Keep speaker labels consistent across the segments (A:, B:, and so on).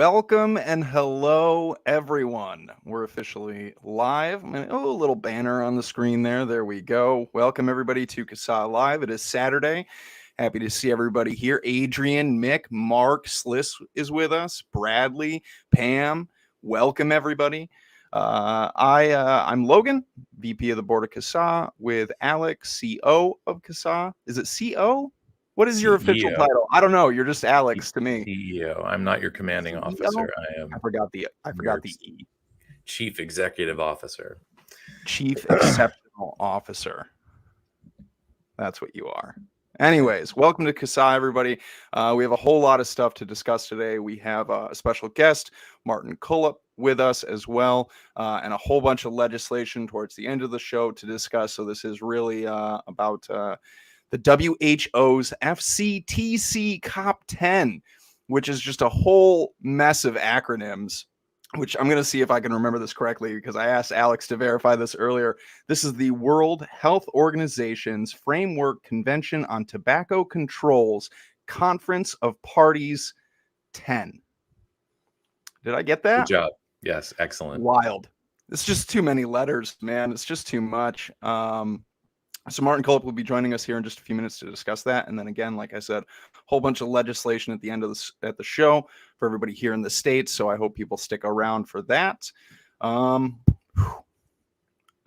A: Welcome and hello, everyone. We're officially live. A little banner on the screen there. There we go. Welcome, everybody, to CASAA Live. It is Saturday. Happy to see everybody here. Adrian, Mick, Mark, Sliss is with us. Bradley, Pam. Welcome, everybody. I'm Logan, VP of the board of CASAA, with Alex, CO of CASAA. Is it CO? What is your official title? I don't know. You're just Alex to me.
B: CEO. I'm not your commanding officer.
A: I forgot the E.
B: Chief Executive Officer.
A: Chief Exceptional Officer. That's what you are. Anyways, welcome to CASAA, everybody. We have a whole lot of stuff to discuss today. We have a special guest, Martin Cullip, with us as well, and a whole bunch of legislation towards the end of the show to discuss. So this is really about the WHO's FCTC COP10, which is just a whole mess of acronyms, which I'm going to see if I can remember this correctly because I asked Alex to verify this earlier. This is the World Health Organization's Framework Convention on Tobacco Control's Conference of Parties 10. Did I get that?
B: Good job. Yes, excellent.
A: Wild. It's just too many letters, man. It's just too much. So Martin Cullip will be joining us here in just a few minutes to discuss that. And then again, like I said, a whole bunch of legislation at the end of the show for everybody here in the States. So I hope people stick around for that. I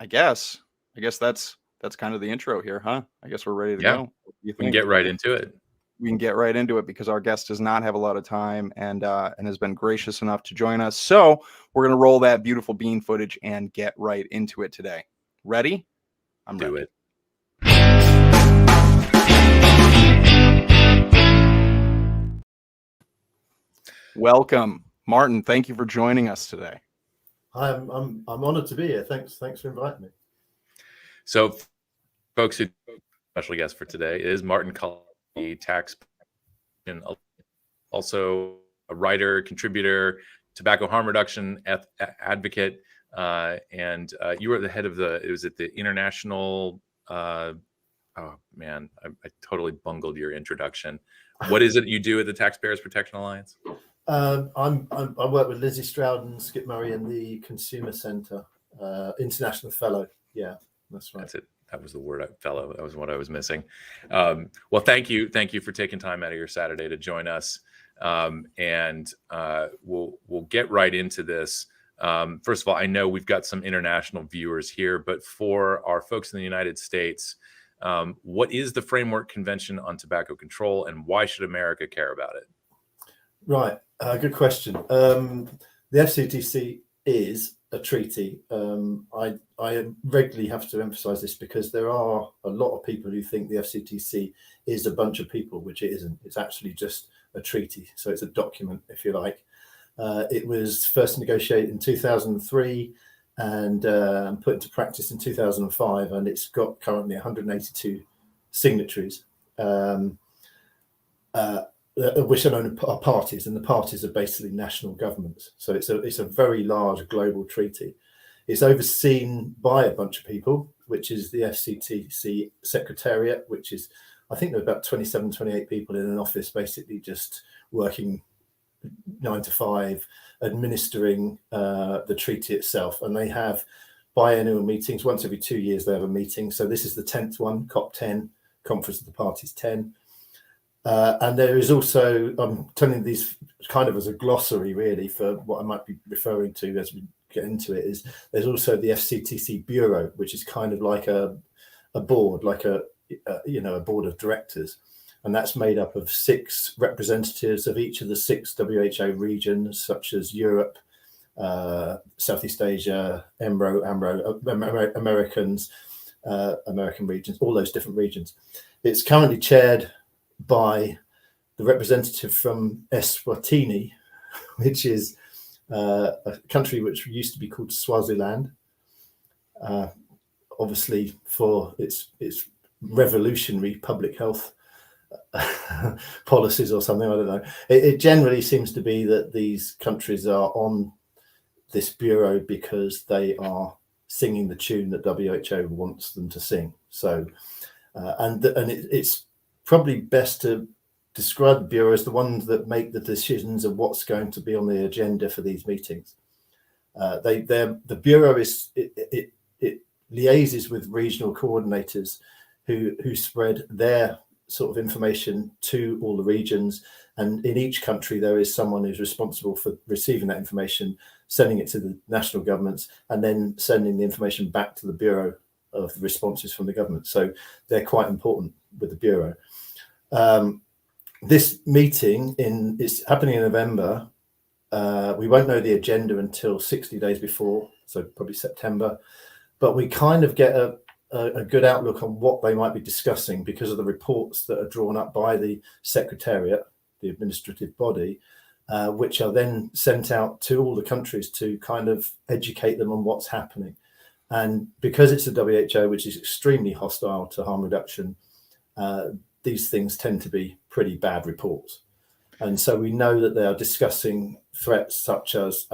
A: guess that's kind of the intro here, huh? I guess we're ready to go.
B: We can get right into it.
A: We can get right into it because our guest does not have a lot of time and has been gracious enough to join us. So we're going to roll that beautiful bean footage and get right into it today. Ready? I'm ready.
B: Do it.
A: Welcome, Martin. Thank you for joining us today.
C: I'm honored to be here. Thanks for inviting me.
B: So, folks, who special guest for today is Martin Cullip, the Taxpayers, also a writer, contributor, tobacco harm reduction advocate, and you were the head of the International. Oh man, I totally bungled your introduction. What is it you do at the Taxpayers Protection Alliance?
C: I work with Lizzie Stroud and Skip Murray in the Consumer Center, International Fellow. Yeah, that's right.
B: That's it. That was the word, fellow. That was what I was missing. Well, thank you for taking time out of your Saturday to join us, and we'll get right into this. First of all, I know we've got some international viewers here, but for our folks in the United States, what is the Framework Convention on Tobacco Control, and why should America care about it?
C: Right, good question. The FCTC is a treaty. I regularly have to emphasize this because there are a lot of people who think the FCTC is a bunch of people, which it isn't. It's actually just a treaty. So it's a document, if you like. It was first negotiated in 2003 and put into practice in 2005, and it's got currently 182 signatories, which are known as parties, and the parties are basically national governments. So it's a very large global treaty. It's overseen by a bunch of people, which is the FCTC Secretariat, which is, I think there are about 27, 28 people in an office, basically just working 9 to 5, administering the treaty itself. And they have biannual meetings. Once every 2 years, they have a meeting. So this is the 10th one, COP10, Conference of the Parties 10. And there is also, I'm telling these kind of as a glossary, really, for what I might be referring to as we get into it, is there's also the FCTC Bureau, which is kind of like a board, like a board of directors. And that's made up of 6 representatives of each of the 6 WHO regions, such as Europe, Southeast Asia, Americans, American regions, all those different regions. It's currently chaired by the representative from Eswatini, which is a country which used to be called Swaziland, obviously for its revolutionary public health policies or something. I don't know. It generally seems to be that these countries are on this bureau because they are singing the tune that WHO wants them to sing. So, it's probably best to describe the Bureau as the ones that make the decisions of what's going to be on the agenda for these meetings. The Bureau it liaises with regional coordinators who spread their sort of information to all the regions, and in each country there is someone who's responsible for receiving that information, sending it to the national governments, and then sending the information back to the Bureau of the responses from the government. So they're quite important with the Bureau. This meeting is happening in November. We won't know the agenda until 60 days before, so probably September, but we kind of get a good outlook on what they might be discussing because of the reports that are drawn up by the Secretariat, the administrative body, which are then sent out to all the countries to kind of educate them on what's happening. And because it's a WHO, which is extremely hostile to harm reduction, these things tend to be pretty bad reports. And so we know that they are discussing threats such as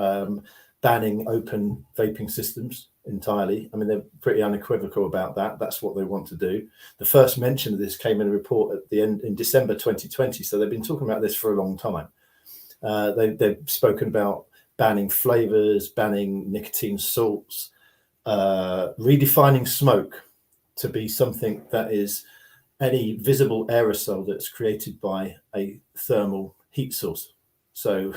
C: banning open vaping systems entirely. I mean, they're pretty unequivocal about that. That's what they want to do. The first mention of this came in a report at the end in December 2020. So they've been talking about this for a long time. They've spoken about banning flavors, banning nicotine salts, redefining smoke to be something that is any visible aerosol that's created by a thermal heat source. So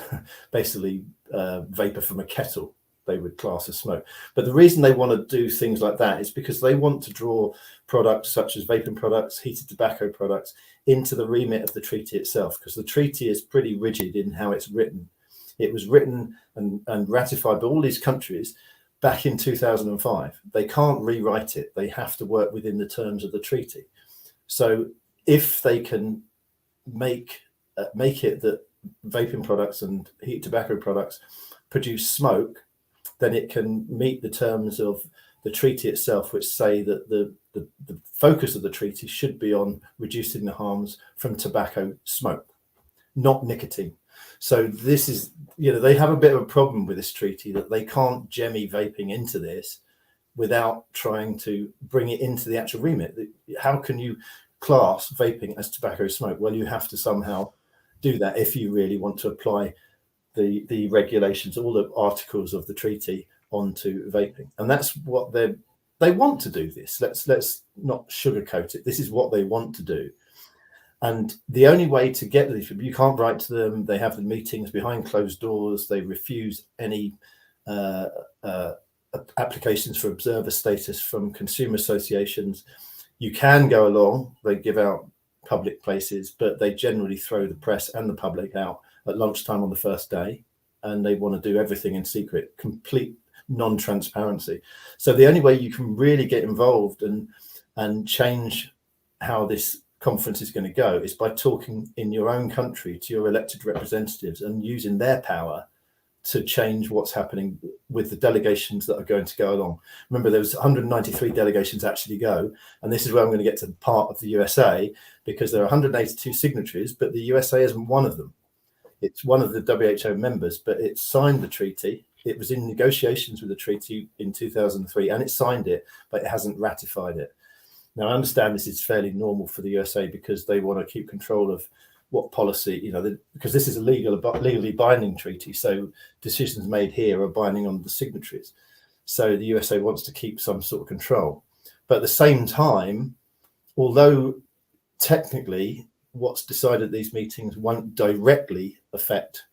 C: basically vapor from a kettle, they would class as smoke. But the reason they want to do things like that is because they want to draw products such as vaping products, heated tobacco products into the remit of the treaty itself, because the treaty is pretty rigid in how it's written. It was written and ratified by all these countries back in 2005. They can't rewrite it. They have to work within the terms of the treaty. So if they can make it that vaping products and heated tobacco products produce smoke, then it can meet the terms of the treaty itself, which say that the focus of the treaty should be on reducing the harms from tobacco smoke, not nicotine. So this is, they have a bit of a problem with this treaty, that they can't jemmy vaping into this without trying to bring it into the actual remit. How can you class vaping as tobacco smoke? Well, you have to somehow do that if you really want to apply the regulations, all the articles of the treaty onto vaping. And that's what they want to do this. Let's not sugarcoat it. This is what they want to do. And the only way to get these people, you can't write to them. They have the meetings behind closed doors. They refuse any applications for observer status from consumer associations. You can go along. They give out public places, but they generally throw the press and the public out at lunchtime on the first day, and they want to do everything in secret, complete non-transparency. So the only way you can really get involved and change how this conference is going to go is by talking in your own country to your elected representatives and using their power to change what's happening with the delegations that are going to go along. Remember, there was 193 delegations actually go, and this is where I'm going to get to the part of the USA, because there are 182 signatories, but the USA isn't one of them. It's one of the WHO members, but it signed the treaty. It was in negotiations with the treaty in 2003, and it signed it, but it hasn't ratified it. Now, I understand this is fairly normal for the USA because they want to keep control of what policy, because this is a legally binding treaty. So decisions made here are binding on the signatories. So the USA wants to keep some sort of control. But at the same time, although technically what's decided at these meetings won't directly affect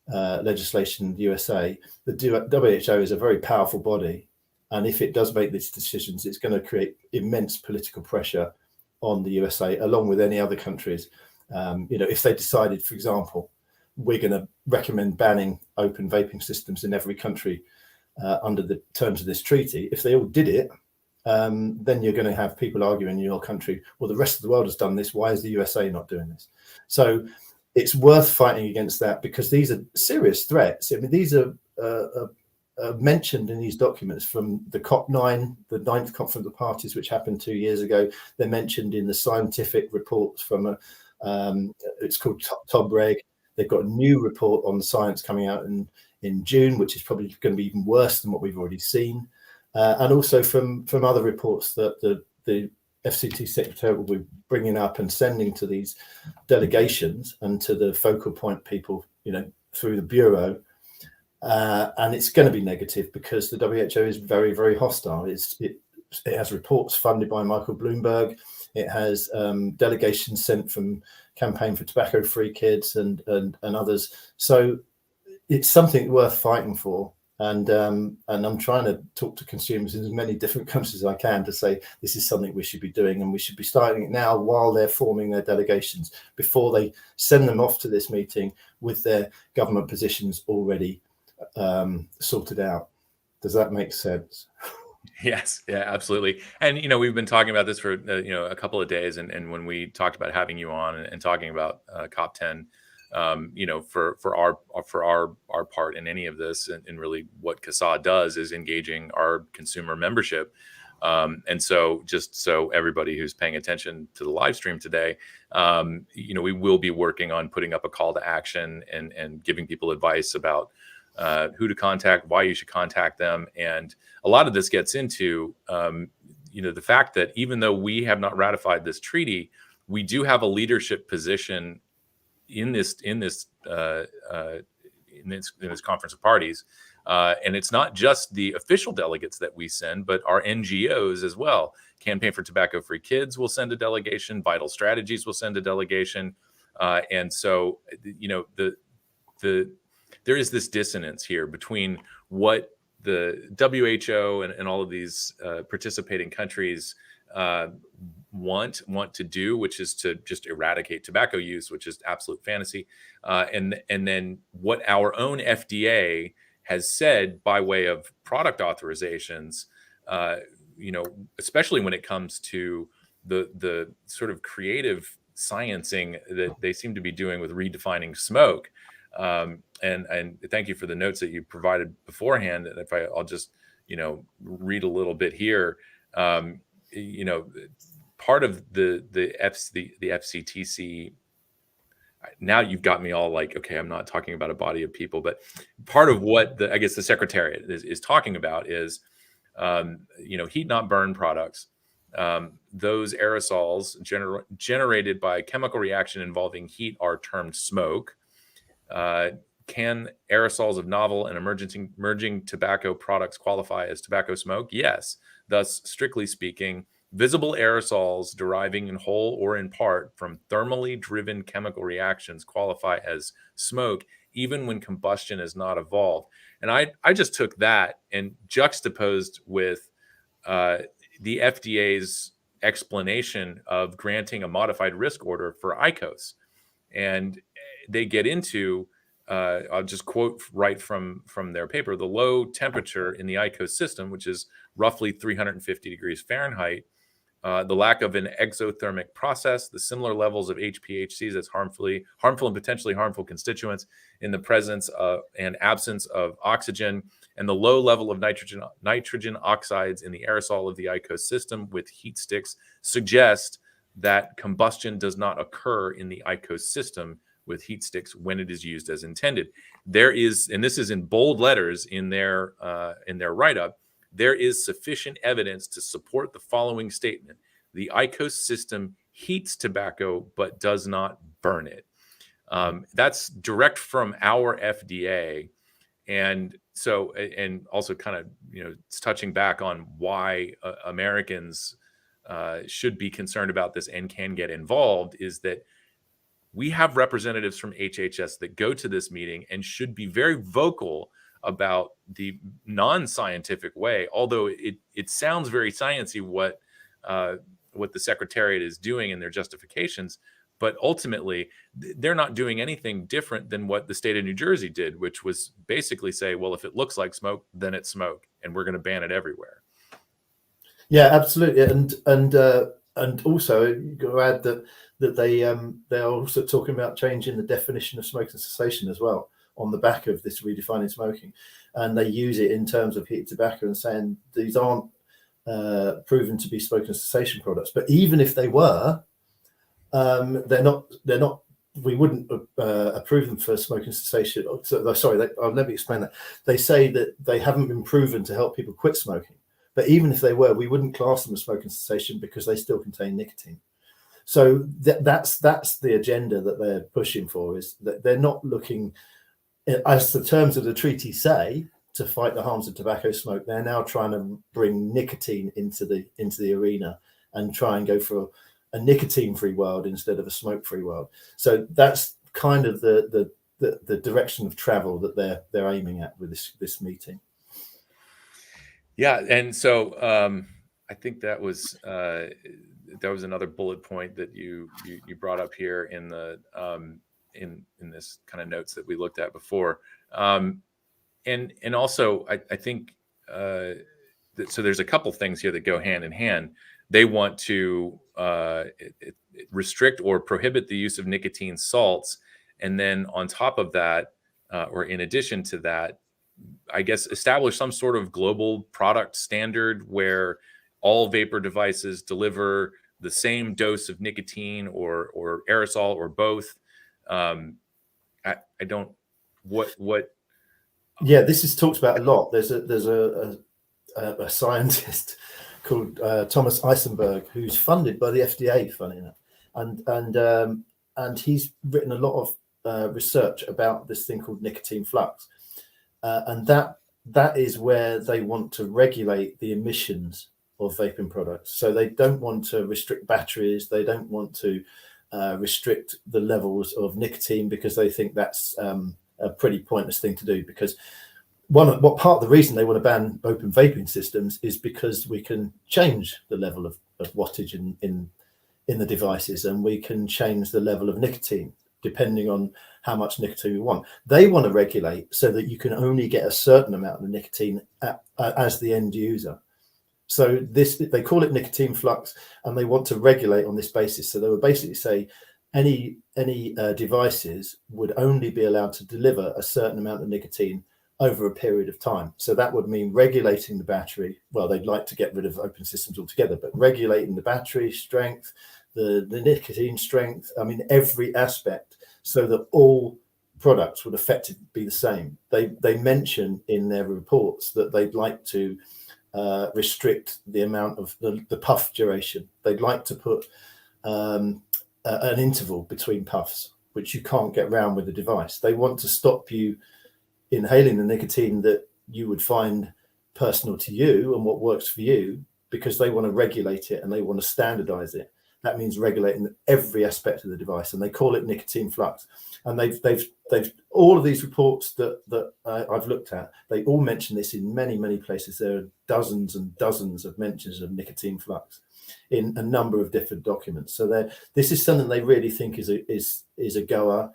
C: legislation in the USA, the WHO is a very powerful body. And if it does make these decisions, it's going to create immense political pressure on the USA, along with any other countries. If they decided, for example, we're going to recommend banning open vaping systems in every country under the terms of this treaty, if they all did it, then you're going to have people arguing in your country, well, the rest of the world has done this. Why is the USA not doing this? So it's worth fighting against that, because these are serious threats. I mean, these are mentioned in these documents from the COP9, the 9th Conference of the Parties, which happened 2 years ago. They're mentioned in the scientific reports from it's called TOBREG. They've got a new report on science coming out in June, which is probably going to be even worse than what we've already seen. And also from other reports that the FCT Secretariat will be bringing up and sending to these delegations and to the focal point people, through the Bureau. And it's going to be negative because the WHO is very, very hostile. It has reports funded by Michael Bloomberg. It has delegations sent from Campaign for Tobacco-Free Kids and others. So it's something worth fighting for. And I'm trying to talk to consumers in as many different countries as I can to say this is something we should be doing, and we should be starting it now while they're forming their delegations, before they send them off to this meeting with their government positions already sorted out. Does that make sense?
B: Yes, yeah, absolutely. And we've been talking about this for a couple of days, and when we talked about having you on and talking about COP10, for our part in any of this, and really what CASAA does is engaging our consumer membership. And so, just so everybody who's paying attention to the live stream today, we will be working on putting up a call to action and giving people advice about who to contact, why you should contact them. And a lot of this gets into, the fact that even though we have not ratified this treaty, we do have a leadership position in this conference of parties. And it's not just the official delegates that we send, but our NGOs as well. Campaign for Tobacco-Free Kids will send a delegation. Vital Strategies will send a delegation. And so, there is this dissonance here between what the WHO and all of these participating countries want to do, which is to just eradicate tobacco use, which is absolute fantasy, and then what our own FDA has said by way of product authorizations, especially when it comes to the sort of creative sciencing that they seem to be doing with redefining smoke. And thank you for the notes that you provided beforehand. If I'll just, read a little bit here, part of the FCTC, now you've got me all like, okay, I'm not talking about a body of people, but part of what the Secretariat is talking about is, heat not burn products. Those aerosols generated by chemical reaction involving heat are termed smoke. Can aerosols of novel and emerging tobacco products qualify as tobacco smoke? Yes. Thus, strictly speaking, visible aerosols deriving in whole or in part from thermally driven chemical reactions qualify as smoke, even when combustion is not evolved. And I just took that and juxtaposed with the FDA's explanation of granting a modified risk order for IQOS. And they get into, I'll just quote right from their paper, the low temperature in the IQOS system, which is roughly 350 degrees Fahrenheit, the lack of an exothermic process, the similar levels of HPHCs as harmful and potentially harmful constituents in the presence and absence of oxygen, and the low level of nitrogen oxides in the aerosol of the IQOS system with heat sticks suggest that combustion does not occur in the IQOS system with heat sticks when it is used as intended. There is, and this is in bold letters in their write-up, there is sufficient evidence to support the following statement: the IQOS system heats tobacco but does not burn it. That's direct from our FDA. And so, and also kind of, it's touching back on why Americans should be concerned about this and can get involved, is that we have representatives from HHS that go to this meeting and should be very vocal about the non-scientific way, although it sounds very sciencey what the Secretariat is doing in their justifications. But ultimately, they're not doing anything different than what the state of New Jersey did, which was basically say, well, if it looks like smoke, then it's smoke, and we're going to ban it everywhere.
C: Yeah, absolutely. And also, you've got to add that they're also talking about changing the definition of smoking cessation as well on the back of this redefining smoking, and they use it in terms of heated tobacco and saying these aren't proven to be smoking cessation products. But even if they were, they're not. We wouldn't approve them for smoking cessation. Sorry, let me explain that. They say that they haven't been proven to help people quit smoking, But even if they were, we wouldn't class them as smoking cessation because they still contain nicotine. So that's the agenda that they're pushing for, is that they're not looking, as the terms of the treaty say, to fight the harms of tobacco smoke. They're now trying to bring nicotine into the arena and try and go for a nicotine-free world instead of a smoke-free world. So that's kind of the direction of travel that they're aiming at with this meeting.
B: Yeah, and so I think that was another bullet point that you brought up here in the in this kind of notes that we looked at before, and also I think so. There's a couple things here that go hand in hand. They want to restrict or prohibit the use of nicotine salts, and then on top of that, or in addition to that, I guess establish some sort of global product standard where all vapor devices deliver the same dose of nicotine or aerosol or both. I don't what.
C: Yeah, this is talked about a lot. There's a scientist called Thomas Eisenberg who's funded by the FDA, funny enough, and he's written a lot of research about this thing called nicotine flux. And that is where they want to regulate the emissions of vaping products. So they don't want to restrict batteries. They don't want to restrict the levels of nicotine, because they think that's a pretty pointless thing to do. Because what part of the reason they want to ban open vaping systems is because we can change the level of wattage in the devices, and we can change the level of nicotine depending on how much nicotine we want. They want to regulate so that you can only get a certain amount of nicotine as the end user. So they call it nicotine flux, and they want to regulate on this basis. So they would basically say any devices would only be allowed to deliver a certain amount of nicotine over a period of time. So that would mean regulating the battery. Well, they'd like to get rid of open systems altogether, but regulating the battery strength, the nicotine strength, I mean, every aspect, so that all products would effectively be the same. They mention in their reports that they'd like to restrict the amount of the puff duration. They'd like to put an interval between puffs, which you can't get around with the device. They want to stop you inhaling the nicotine that you would find personal to you and what works for you, because they want to regulate it and they want to standardize it. That means regulating every aspect of the device, and they call it nicotine flux. And they've all of these reports that I've looked at, they all mention this in many places. There are dozens and dozens of mentions of nicotine flux in a number of different documents. So this is something they really think is a goer.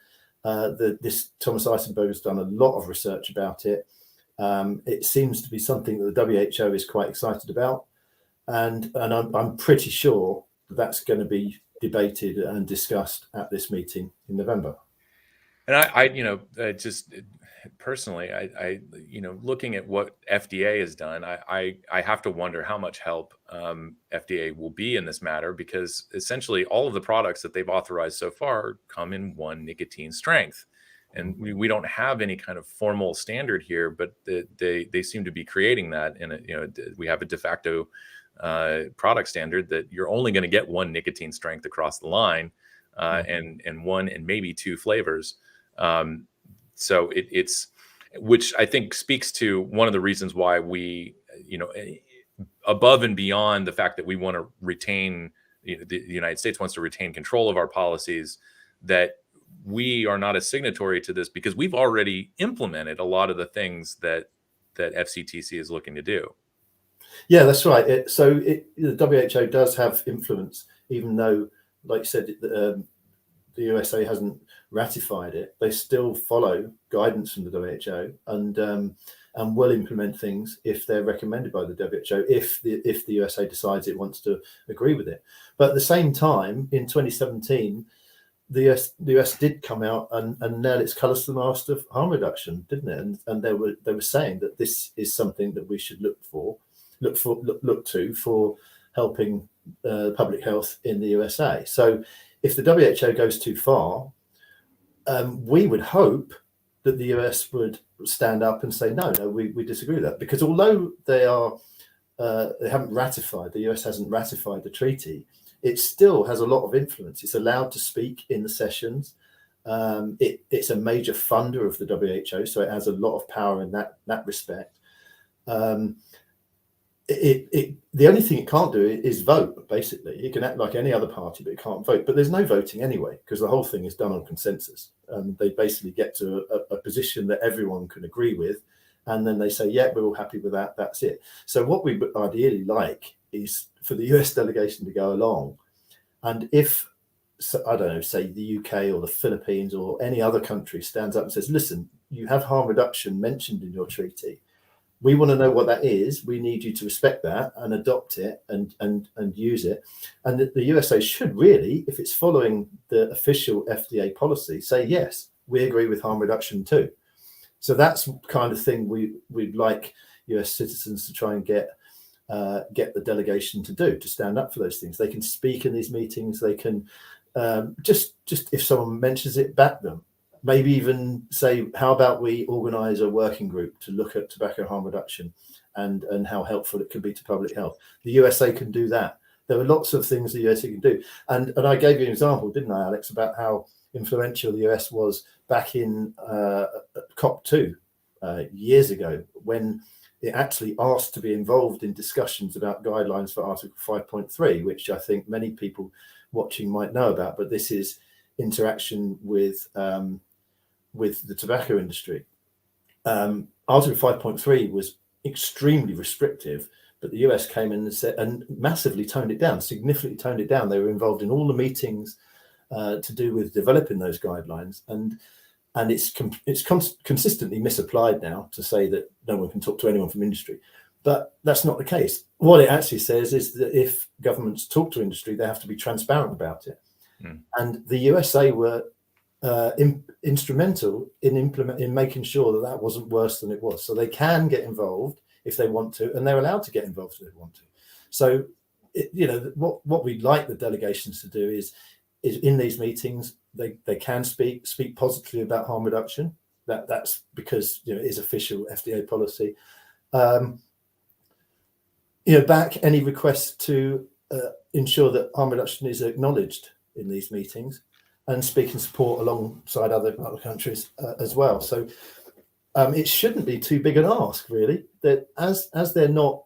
C: This Thomas Eisenberg has done a lot of research about it. It seems to be something that the WHO is quite excited about, and I'm pretty sure that's going to be debated and discussed at this meeting in November.
B: And I just personally, I looking at what FDA has done, I have to wonder how much help FDA will be in this matter, because essentially all of the products that they've authorized so far come in one nicotine strength, and we don't have any kind of formal standard here, but they seem to be creating that. And we have a de facto product standard that you're only going to get one nicotine strength across the line, and one and maybe two flavors. So it's, which I think speaks to one of the reasons why we, above and beyond the fact that we want to retain, the United States wants to retain control of our policies, that we are not a signatory to this because we've already implemented a lot of the things that FCTC is looking to do.
C: Yeah, that's right. The WHO does have influence, even though, like you said, the USA hasn't ratified it. They still follow guidance from the WHO and will implement things if they're recommended by the WHO, if the USA decides it wants to agree with it. But at the same time, in 2017, the US did come out and nail its colours to the mast of harm reduction, didn't it? And they were saying that this is something that we should look to for helping public health in the USA. So if the WHO goes too far, we would hope that the US would stand up and say, no, we disagree with that. Because although they are they haven't ratified, the US hasn't ratified the treaty, it still has a lot of influence. It's allowed to speak in the sessions. It's a major funder of the WHO, so it has a lot of power in that respect. The only thing it can't do is vote, basically. It can act like any other party, but it can't vote. But there's no voting anyway, because the whole thing is done on consensus. They basically get to a position that everyone can agree with, and then they say, yeah, we're all happy with that, that's it. So what we would ideally like is for the US delegation to go along, and if, so, I don't know, say the UK or the Philippines or any other country stands up and says, listen, you have harm reduction mentioned in your treaty. We want to know what that is. We need you to respect that and adopt it and use it. And the USA should really, if it's following the official FDA policy, say, yes, we agree with harm reduction too. So that's the kind of thing we'd like US citizens to try and get the delegation to do, to stand up for those things. They can speak in these meetings. They can just if someone mentions it, back them. Maybe even say, how about we organize a working group to look at tobacco harm reduction and how helpful it could be to public health. The USA can do that. There are lots of things the USA can do. And I gave you an example, didn't I, Alex, about how influential the US was back in COP10 years ago, when it actually asked to be involved in discussions about guidelines for Article 5.3, which I think many people watching might know about. But this is interaction with the tobacco industry. Article 5.3 was extremely restrictive, but the US came in and said, and massively toned it down, significantly toned it down. They were involved in all the meetings to do with developing those guidelines, and it's consistently misapplied now to say that no one can talk to anyone from industry, but that's not the case. What it actually says is that if governments talk to industry, they have to be transparent about it. And the USA were instrumental in making sure that wasn't worse than it was. So they can get involved if they want to, and they're allowed to get involved if they want to. So, what we'd like the delegations to do is in these meetings, they can speak positively about harm reduction. That's because it is official FDA policy. Back any requests to ensure that harm reduction is acknowledged in these meetings, and speak in support alongside other countries as well. So it shouldn't be too big an ask, really, that as they're not,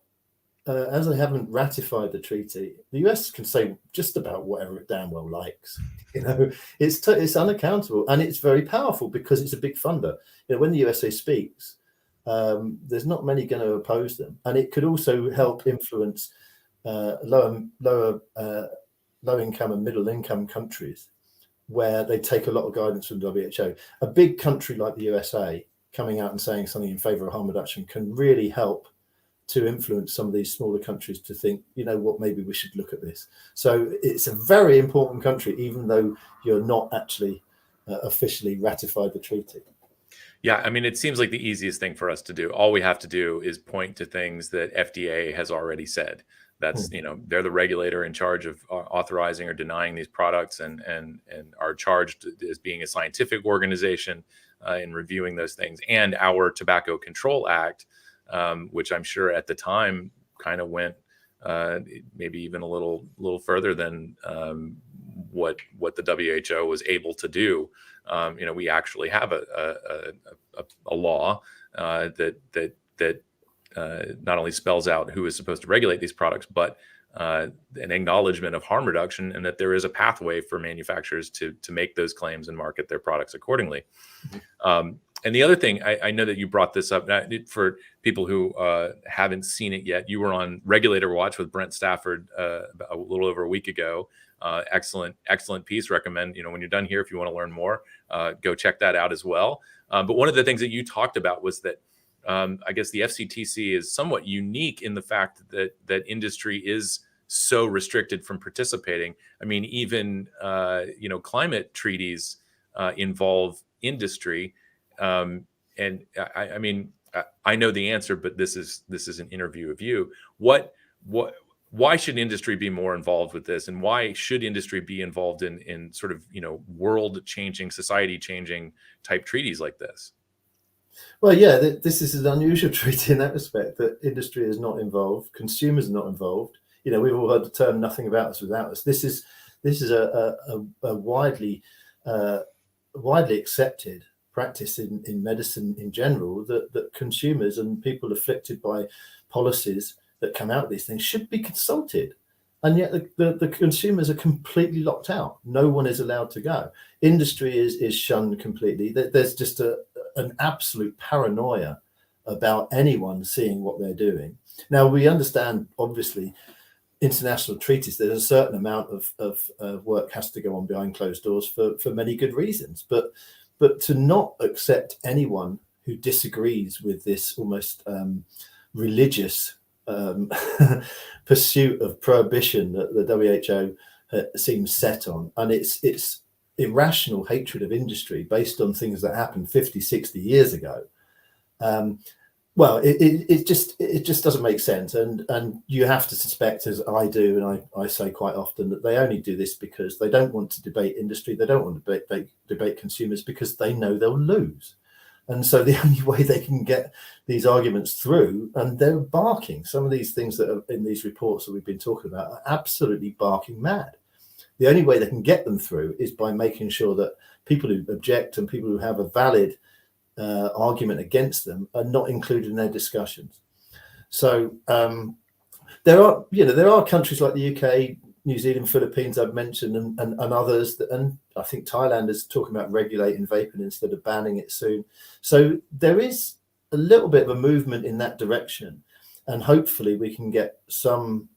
C: as they haven't ratified the treaty, the US can say just about whatever it damn well likes. It's unaccountable, and it's very powerful because it's a big funder. When the USA speaks, there's not many going to oppose them, and it could also help influence low income and middle income countries, where they take a lot of guidance from WHO. A big country like the USA coming out and saying something in favor of harm reduction can really help to influence some of these smaller countries to think, maybe we should look at this. So it's a very important country, even though you're not actually officially ratified the treaty.
B: Yeah, I mean, it seems like the easiest thing for us to do. All we have to do is point to things that FDA has already said. That's, they're the regulator in charge of authorizing or denying these products, and are charged as being a scientific organization in reviewing those things. And our Tobacco Control Act, which I'm sure at the time kind of went maybe even a little further than what the WHO was able to do. We actually have a law that not only spells out who is supposed to regulate these products, but an acknowledgement of harm reduction, and that there is a pathway for manufacturers to make those claims and market their products accordingly. And the other thing, I know that you brought this up for people who haven't seen it yet. You were on Regulator Watch with Brent Stafford a little over a week ago. Excellent piece. Recommend, when you're done here, if you want to learn more, go check that out as well. But one of the things that you talked about was that I guess the FCTC is somewhat unique in the fact that industry is so restricted from participating. I mean, even climate treaties involve industry, and I mean, I know the answer, but this is an interview of you. Why should industry be more involved with this, and why should industry be involved in sort of world changing, society changing type treaties like this?
C: Well, yeah, this is an unusual treaty in that respect, that industry is not involved, consumers are not involved. You know, we've all heard the term "nothing about us without us." This is a widely accepted practice in medicine in general, that consumers and people afflicted by policies that come out of these things should be consulted. And yet the consumers are completely locked out. No one is allowed to go. Industry is shunned completely. There's just an absolute paranoia about anyone seeing what they're doing. Now, we understand, obviously, international treaties, there's a certain amount of work has to go on behind closed doors for many good reasons. But to not accept anyone who disagrees with this almost religious pursuit of prohibition that the WHO seems set on, and it's irrational hatred of industry based on things that happened 50, 60 years ago. Well, it just doesn't make sense, and you have to suspect, as I do, and I say quite often, that they only do this because they don't want to debate industry, they don't want to debate consumers, because they know they'll lose. And so the only way they can get these arguments through, and they're barking, some of these things that are in these reports that we've been talking about are absolutely barking mad. The only way they can get them through is by making sure that people who object and people who have a valid argument against them are not included in their discussions. So there are countries like the UK, New Zealand, Philippines, I've mentioned, and others, and I think Thailand is talking about regulating vaping instead of banning it soon. So there is a little bit of a movement in that direction, and hopefully we can get some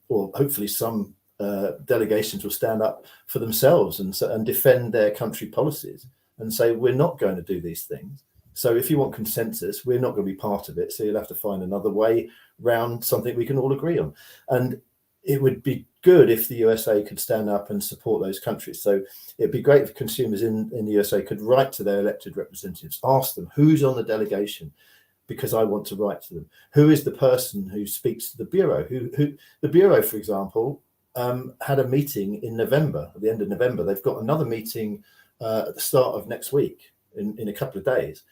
C: delegations will stand up for themselves and defend their country policies and say, we're not going to do these things. So if you want consensus, we're not going to be part of it. So you'll have to find another way round something we can all agree on. And it would be good if the USA could stand up and support those countries. So it'd be great if consumers in the USA could write to their elected representatives, ask them who's on the delegation, because I want to write to them. Who is the person who speaks to the Bureau? Who the Bureau, for example, had a meeting in November, at the end of November. They've got another meeting at the start of next week, in a couple of days.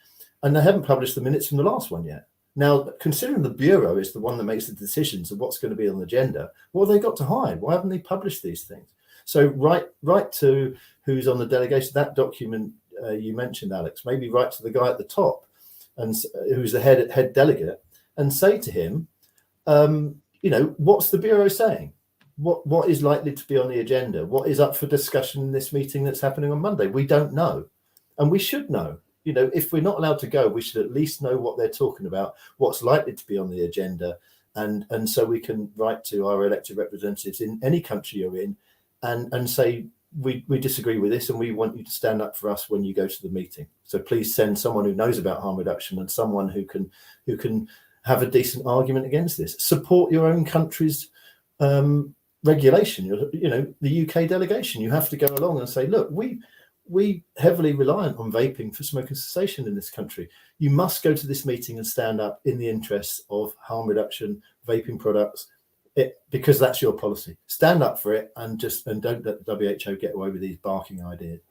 C: And they haven't published the minutes from the last one yet. Now, considering the Bureau is the one that makes the decisions of what's going to be on the agenda, what have they got to hide? Why haven't they published these things? So write to who's on the delegation, that document you mentioned, Alex, maybe write to the guy at the top, and who's the head delegate, and say to him, what's the Bureau saying? What is likely to be on the agenda? What is up for discussion in this meeting that's happening on Monday? We don't know, and we should know. If we're not allowed to go, we should at least know what they're talking about, what's likely to be on the agenda, and so we can write to our elected representatives in any country you're in, and say we disagree with this, and we want you to stand up for us when you go to the meeting. So please send someone who knows about harm reduction and someone who can have a decent argument against this. Support your own country's regulation. The UK delegation, you have to go along and say, look, we heavily reliant on vaping for smoking cessation in this country. You must go to this meeting and stand up in the interests of harm reduction, vaping products, because that's your policy. Stand up for it, and don't let the WHO get away with these barking ideas.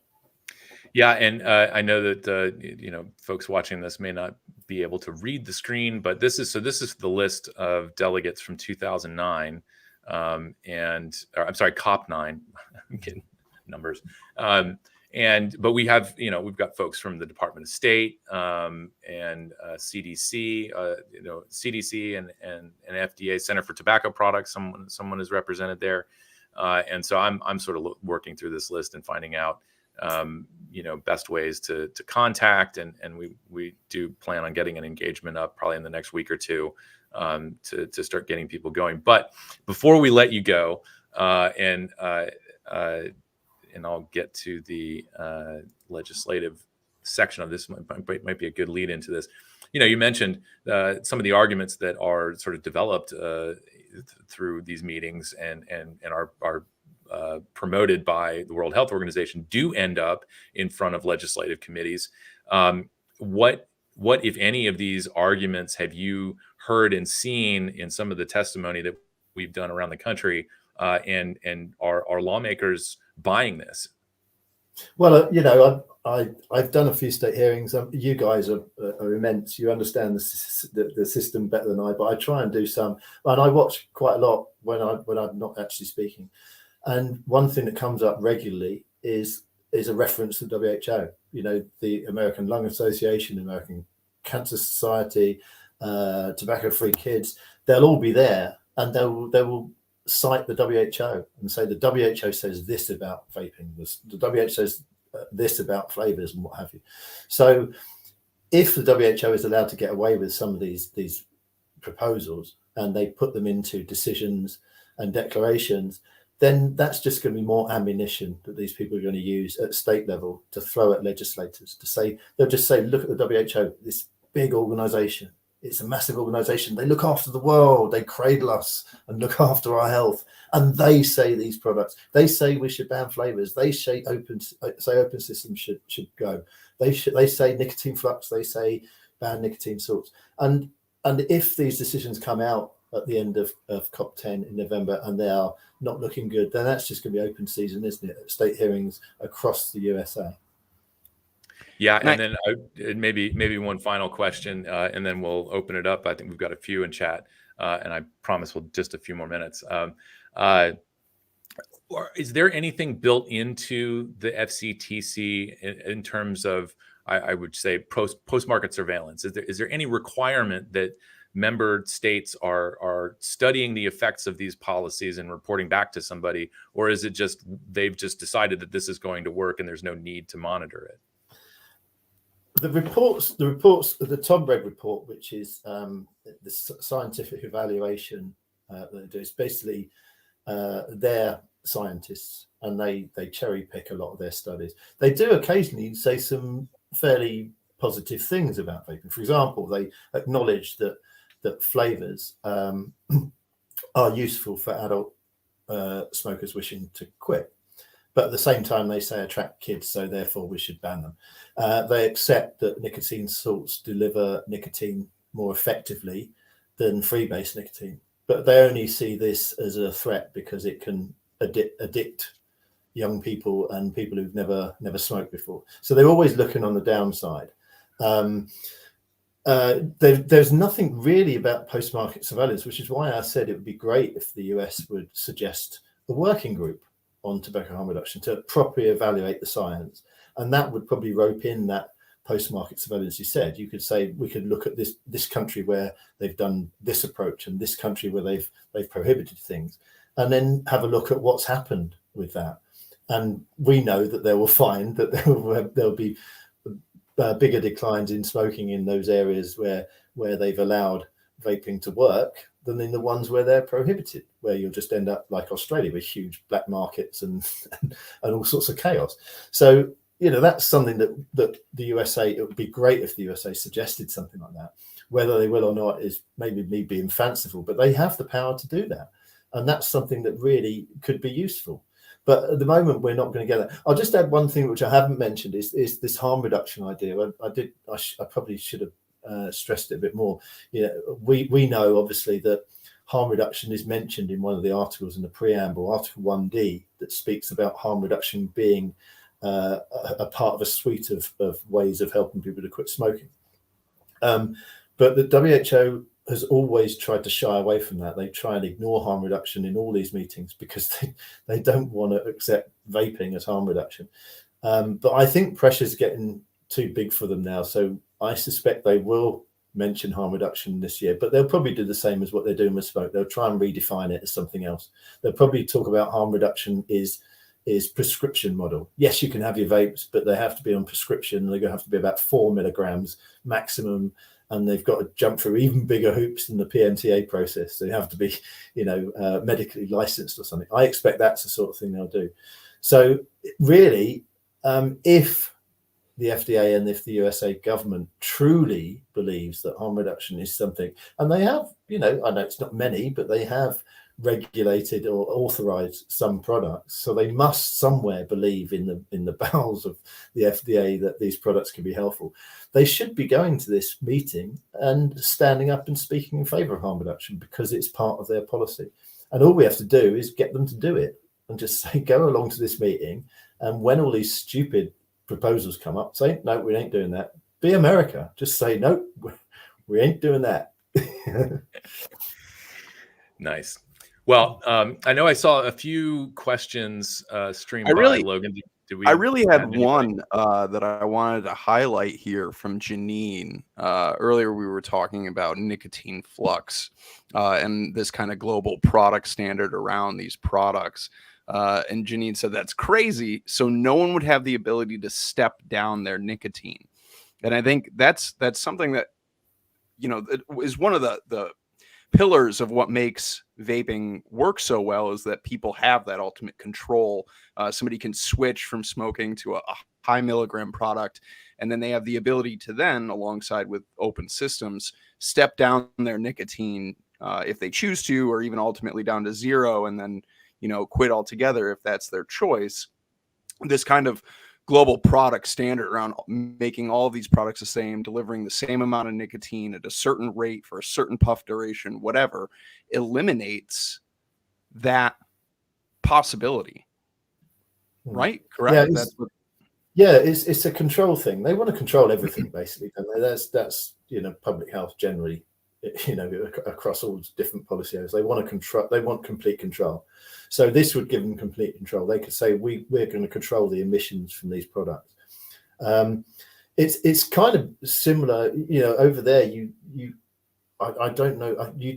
B: Yeah, and I know that folks watching this may not be able to read the screen, but this is the list of delegates from 2009, I'm sorry, COP9. I'm getting numbers. But we have, we've got folks from the Department of State and CDC, CDC and FDA, Center for Tobacco Products. Someone is represented there, and so I'm sort of working through this list and finding out, best ways to contact, and we do plan on getting an engagement up probably in the next week or two to start getting people going. But before we let you go, and I'll get to the legislative section of this. Might be a good lead into this. You mentioned some of the arguments that are sort of developed through these meetings and are promoted by the World Health Organization do end up in front of legislative committees. What, if any, of these arguments have you heard and seen in some of the testimony that we've done around the country, and are lawmakers buying this?
C: Well, I've done a few state hearings. You guys are immense. You understand the system better than I, but I try and do some, and I watch quite a lot when I'm not actually speaking. And one thing that comes up regularly is a reference to WHO. The American Lung Association, American Cancer Society, Tobacco Free Kids. They'll all be there, and they will cite the WHO and say the WHO says this about vaping. The WHO says this about flavors and what have you. So if the WHO is allowed to get away with some of these proposals and they put them into decisions and declarations, then that's just going to be more ammunition that these people are going to use at state level to throw at legislators to say, they'll just say, look at the WHO, this big organization. It's a massive organization. They look after the world. They cradle us and look after our health. And they say these products. They say we should ban flavors. They say open systems should go. They say nicotine flux. They say ban nicotine salts. And if these decisions come out at the end of COP10 in November and they are not looking good, then that's just going to be open season, isn't it? State hearings across the USA.
B: Yeah, and then maybe one final question, and then we'll open it up. I think we've got a few in chat, and I promise we'll just a few more minutes. Is there anything built into the FCTC in terms of, I would say, post-market surveillance? Is there any requirement that member states are studying the effects of these policies and reporting back to somebody, or is it just they've just decided that this is going to work and there's no need to monitor it?
C: The reports, the Tombreg report, which is the scientific evaluation that they do, is basically their scientists, and they cherry pick a lot of their studies. They do occasionally say some fairly positive things about vaping. For example, they acknowledge that flavors are useful for adult smokers wishing to quit. But at the same time, they say attract kids, so therefore we should ban them. They accept that nicotine salts deliver nicotine more effectively than freebase nicotine, but they only see this as a threat because it can addict young people and people who've never smoked before. So they're always looking on the downside. There's nothing really about post-market surveillance, which is why I said it would be great if the US would suggest a working group on tobacco harm reduction to properly evaluate the science, and that would probably rope in that post-market surveillance. You said you could say we could look at this country where they've done this approach and this country where they've prohibited things, and then have a look at what's happened with that. And we know that they will find that there'll be bigger declines in smoking in those areas where they've allowed vaping to work than in the ones where they're prohibited, where you'll just end up like Australia with huge black markets and all sorts of chaos. So, that's something that the USA, it would be great if the USA suggested something like that. Whether they will or not is maybe me being fanciful, but they have the power to do that. And that's something that really could be useful. But at the moment, we're not going to get that. I'll just add one thing which I haven't mentioned is this harm reduction idea. I probably should have stressed it a bit more. We know obviously that harm reduction is mentioned in one of the articles in the preamble, Article 1D, that speaks about harm reduction being a part of a suite of ways of helping people to quit smoking. But the WHO has always tried to shy away from that. They try and ignore harm reduction in all these meetings because they don't want to accept vaping as harm reduction. But I think pressure's getting too big for them now. So I suspect they will mention harm reduction this year, but they'll probably do the same as what they're doing with smoke. They'll try and redefine it as something else. They'll probably talk about harm reduction is prescription model. Yes, you can have your vapes, but they have to be on prescription. They're going to have to be about 4 milligrams maximum. And they've got to jump through even bigger hoops than the PMTA process. They have to be, medically licensed or something. I expect that's the sort of thing they'll do. So really, if the FDA and if the USA government truly believes that harm reduction is something, and they have, I know it's not many, but they have regulated or authorized some products, so they must somewhere believe in the bowels of the FDA that these products can be helpful. They should be going to this meeting and standing up and speaking in favor of harm reduction because it's part of their policy, and all we have to do is get them to do it. and just say, go along to this meeting. And when all these stupid proposals come up, say, no, we ain't doing that. Be America. Just say, no, we ain't doing that.
B: Nice. Well, I know I saw a few questions stream by, Logan.
A: I really had one that I wanted to highlight here from Janine. Earlier, we were talking about nicotine flux and this kind of global product standard around these products. And Janine said that's crazy. So no one would have the ability to step down their nicotine. And I think that's something that, you know, is one of the pillars of what makes vaping work so well, is that people have that ultimate control. Somebody can switch from smoking to a high milligram product, and then they have the ability to then, alongside with open systems, step down their nicotine if they choose to, or even ultimately down to zero, and then, you know, quit altogether if that's their choice. This kind of global product standard around making all of these products the same, delivering the same amount of nicotine at a certain rate for a certain puff duration, whatever, eliminates that possibility. Right? Correct?
C: Yeah, it's a control thing. They want to control everything, basically. And that's you know, public health generally, you know, across all different policy areas. They want to control. They want complete control. So this would give them complete control. They could say, we're going to control the emissions from these products. It's kind of similar, you know, over there. I don't know. You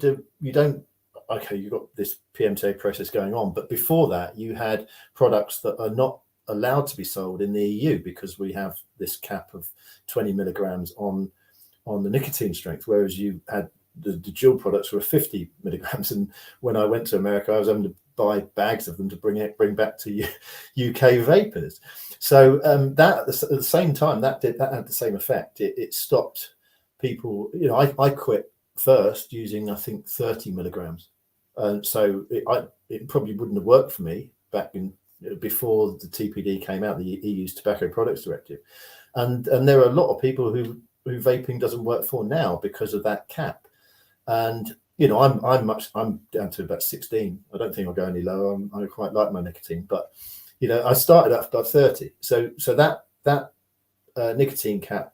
C: don't. Okay, you've got this PMTA process going on, but before that, you had products that are not allowed to be sold in the EU because we have this cap of 20 milligrams on the nicotine strength, whereas you had the dual products were 50 milligrams. And when I went to America, I was having to buy bags of them to bring back to UK vapors. So that at the same time, that had the same effect. It stopped people. You know, I quit first using, I think, 30 milligrams. So it probably wouldn't have worked for me back in before the TPD came out, the EU's Tobacco Products Directive. And there are a lot of people who vaping doesn't work for now because of that cap. And you know, I'm down to about 16. I don't think I'll go any lower. I quite like my nicotine, but you know, I started at 30. So that nicotine cap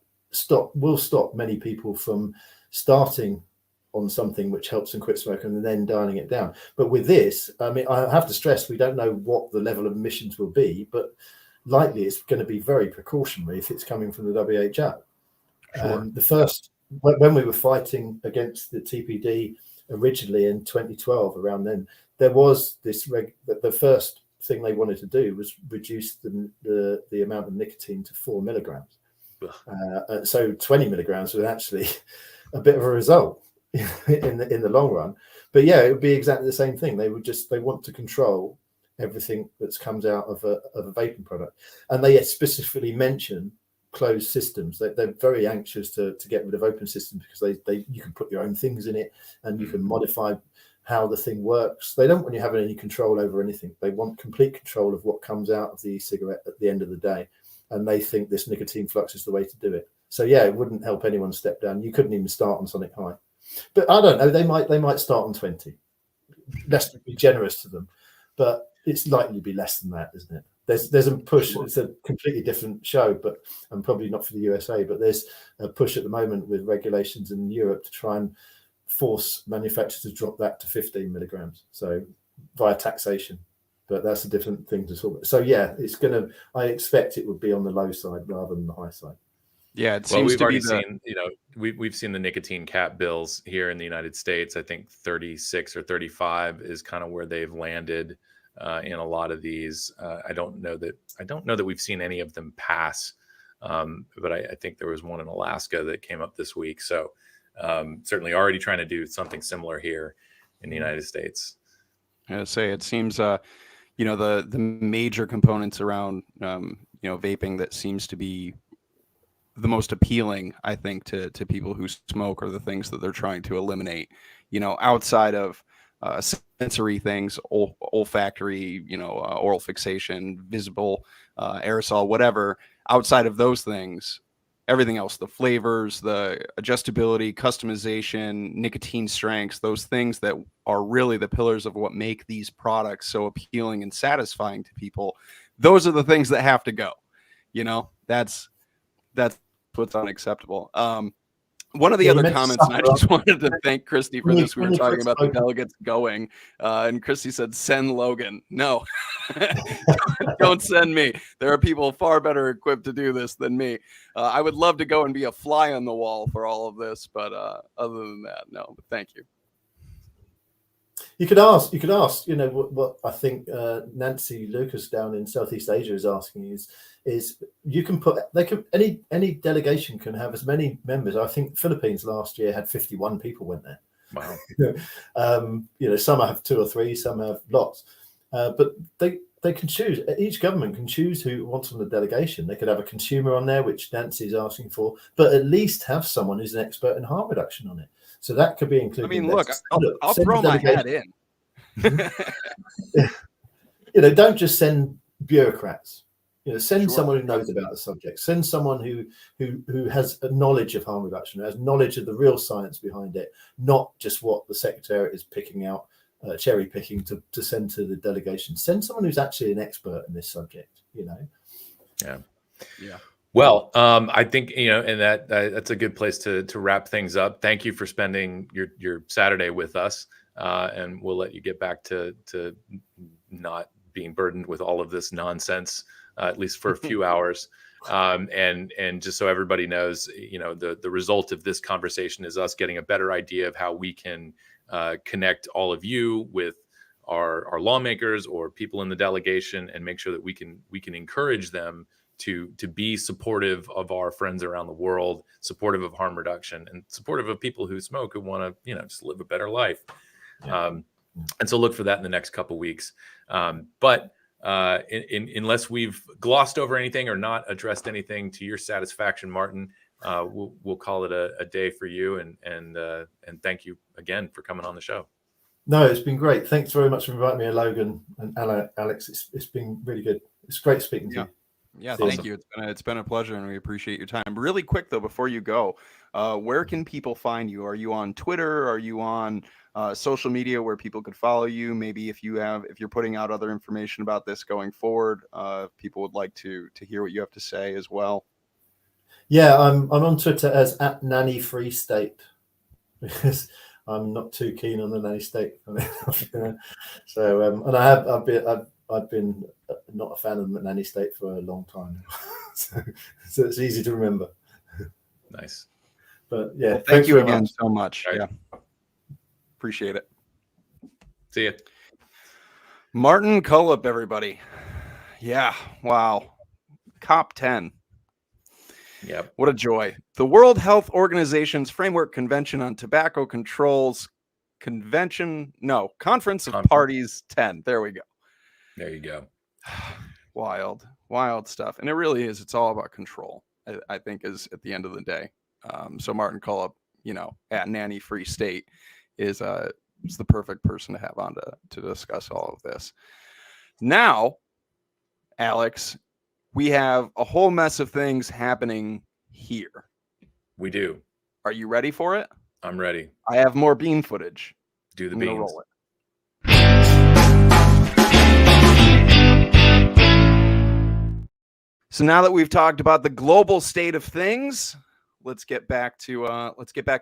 C: will stop many people from starting on something which helps them quit smoking and then dialing it down. But with this, I mean, I have to stress, we don't know what the level of emissions will be, but likely it's going to be very precautionary if it's coming from the WHO.
B: Sure.
C: The first, when we were fighting against the TPD originally in 2012, around then, there was this the first thing they wanted to do was reduce the amount of nicotine to 4 milligrams. So 20 milligrams was actually a bit of a result in the long run. But yeah, it would be exactly the same thing. They want to control everything that comes out of a vaping product, and they specifically mention closed systems. They're very anxious to get rid of open systems because you can put your own things in it and you can modify how the thing works. They don't want you having any control over anything. They want complete control of what comes out of the cigarette at the end of the day, and they think this nicotine flux is the way to do it. So yeah, it wouldn't help anyone step down. You couldn't even start on something high, but I don't know. They might start on 20. Let's be generous to them, but it's likely to be less than that, isn't it? There's a push. It's a completely different show, but and probably not for the USA. But there's a push at the moment with regulations in Europe to try and force manufacturers to drop that to 15 milligrams, so via taxation. But that's a different thing to talk about. So yeah, I expect it would be on the low side rather than the high side.
A: Yeah, it seems
B: we've
A: to
B: already
A: be
B: seen, you know, we've seen the nicotine cap bills here in the United States. I think 36 or 35 is kind of where they've landed in a lot of these. I don't know that we've seen any of them pass, but I think there was one in Alaska that came up this week. So certainly already trying to do something similar here in the United States.
A: I say it seems, you know, the major components around, you know, vaping that seems to be the most appealing, I think, to people who smoke are the things that they're trying to eliminate, you know, outside of sensory things, olfactory, you know, oral fixation, visible, aerosol, whatever. Outside of those things, everything else, the flavors, the adjustability, customization, nicotine strengths, those things that are really the pillars of what make these products so appealing and satisfying to people. Those are the things that have to go. That's what's unacceptable. One of the other comments, and I just wanted to thank Christy for this. We were talking about the delegates going, and Christy said, "Send Logan." No, don't send me. There are people far better equipped to do this than me. I would love to go and be a fly on the wall for all of this, but other than that, no. But thank you.
C: You could ask, what I think Nancy Lucas down in Southeast Asia is asking is you can put, any delegation can have as many members. I think Philippines last year had 51 people went there.
B: Wow.
C: Some have 2 or 3, some have lots, but they can choose. Each government can choose who wants on the delegation. They could have a consumer on there, which Nancy is asking for, but at least have someone who's an expert in harm reduction on it. So that could be included.
A: I mean, look, I'll throw my hat in.
C: Don't just send bureaucrats. Send someone who knows about the subject. Send someone who has a knowledge of harm reduction, who has knowledge of the real science behind it, not just what the Secretariat is picking out, cherry picking to send to the delegation. Send someone who's actually an expert in this subject.
B: Yeah. Well, I think and that's a good place to wrap things up. Thank you for spending your Saturday with us, and we'll let you get back to not being burdened with all of this nonsense, at least for a few hours. And just so everybody knows, the result of this conversation is us getting a better idea of how we can connect all of you with our lawmakers or people in the delegation, and make sure that we can encourage them to be supportive of our friends around the world, supportive of harm reduction, and supportive of people who smoke, who want to, just live a better life. Yeah. And so look for that in the next couple weeks. But unless we've glossed over anything or not addressed anything to your satisfaction, Martin, we'll call it a day for you. And thank you again for coming on the show.
C: No, it's been great. Thanks very much for inviting me, Logan and Alex. It's been really good. It's great speaking to you.
A: Yeah, thank you. It's been a pleasure, and we appreciate your time. Really quick though, before you go, where can people find you? Are you on Twitter? Are you on social media where people could follow you? Maybe if you're putting out other information about this going forward, people would like to hear what you have to say as well.
C: Yeah, I'm on Twitter as @NannyFreeState because I'm not too keen on the nanny state. So and I've been not a fan of the nanny state for a long time now. so it's easy to remember.
B: Nice.
C: But yeah,
A: well, thank you again so much. Right. Yeah, appreciate it.
B: See ya.
A: Martin Cullip, everybody. Yeah, wow. COP10.
B: Yep.
A: What a joy. The World Health Organization's Framework Convention on Tobacco Controls Conference of Parties 10. There we go.
B: There you go.
A: Wild stuff. And it really is. It's all about control, I think, is at the end of the day. So Martin Cullip, at Nanny Free State is the perfect person to have on to discuss all of this. Now, Alex, we have a whole mess of things happening here.
B: We do.
A: Are you ready for it?
B: I'm ready.
A: I have more bean footage.
B: Do the beans.
A: Roll it. So now that we've talked about the global state of things, let's get back to